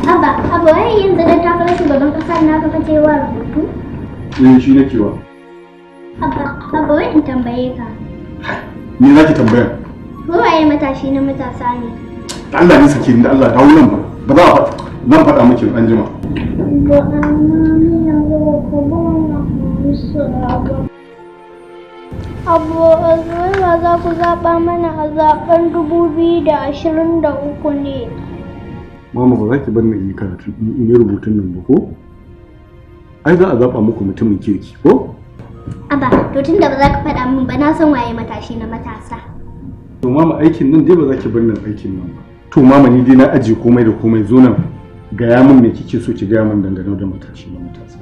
Abba wai yanzu da takarar shugaban kasa na ka kace wa rubutu? Shi nake wa. Abba wai in tambaye ka. Ni zaki tambaya? Ko waye matashi na matasa ne? Allah ne sake ni da Allah dawo nan ba za a zan faɗa miki an jima. Abubuwa za ku zaɓa mana a zaɓen 2023 ne. Mama ba za ki bar ni in yi karatu in yi rubutun nan ba ko? Ai za a zaɓa muku mutumin kirki ko? Abba, to tun da ba za ka faɗa min ba na san waye matashi na matasa. To mama aikin nan dai ba za ki bar nan aikin nan ba. To mama ni dai na aje komai da komai zo nan gaya min me kike so ki gaya min dangane da matashi na matasa.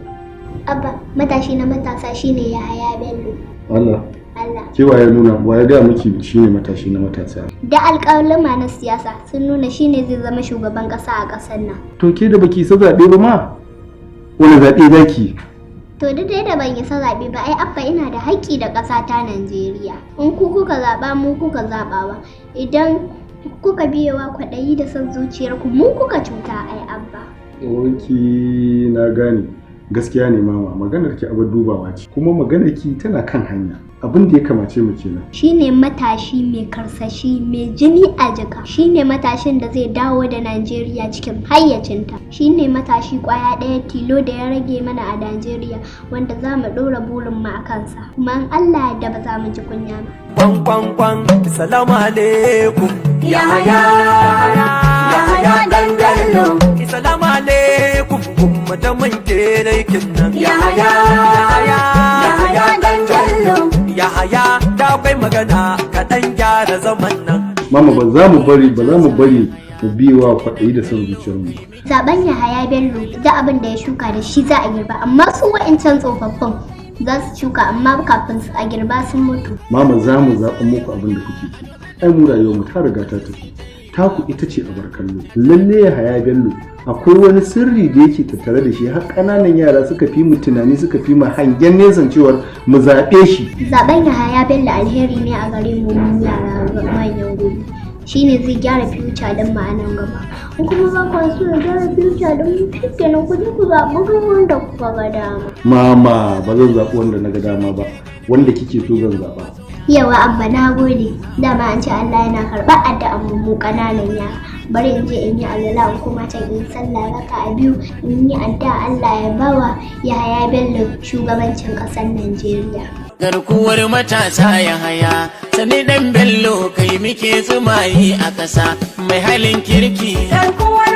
Abba, matashi na matasa shine Yahaya Bello. Allah. Allah. Ke waye nuna waye ga miki shine matashi na matasa. Da alƙawalin na siyasa sun nuna shine zai zama shugaban ƙasa a ƙasar nan. To ke da baki sa zaɓe ba ma? Wani zaɓe zaki? To duk da ban isa zaɓe ba ai abba ina da haƙƙi da ƙasa ta Najeriya. In ku kuka zaɓa mu kuka zaɓawa. Idan kuka biyewa kwaɗayi da son zuciyarku mu kuka cuta ai abba. Oki na gane. Gaskiya ne mama maganar ki abin dubawa ce kuma maganar ki tana kan hanya abin da ya kamace mu kenan shine matashi mai karsashi mai jini a jika shine matashin da zai dawo da Najeriya cikin hayyacinta shine matashi kwaya ɗaya tilo da ya rage mana a Najeriya wanda za mu ɗora burin mu a kansa kuma in Allah ya ba za mu ji kunya ba kwan assalamu alaikum Yahaya dan gallo assalamu alaikum da man kere kinnan Yahaya dan jallo Yahaya da kai magana ka dan gyara zaman nan mama ba za mu bari mu biwa kwaɗayi da son zuciyar mu zaben Yahaya Bello da abin da ya shuka da shi za a girba amma su wa'ancan tsofaffin za su shuka amma kafin su a girba sun mutu mama za mu zaɓa muku abin da kuke ki ai mu rayuwar mu ta riga ta tafi taku ita ce abar kallo lalle Yahaya Bello akwai wani sirri da yake tattare da shi har ƙananan yara suka fi mu tunani suka fi mu hangen nesan cewar mu zaɓe shi zaben Yahaya Bello alheri ne a gare mu yara manyan gobe shine zai gyara future din mu a nan gaba in kuma ba ku so ya gyara future din mu kenan ku je ku zaɓi wanda kuka ga dama mama ba zan zaɓi wanda na ga dama ba wanda kike so zan zaɓa yawa abba na gode dama an ce Allah yana karɓar addu'an mu ƙananan yara bari in je in yi alwala in kuma can in sallah raka a biyu in yi addu'a Allah ya bawa Yahaya Bello shugabancin ƙasar Najeriya garkuwar matasa Yahaya sani dan Bello kai muke tsumayi a ƙasa mai halin kirki garkuwar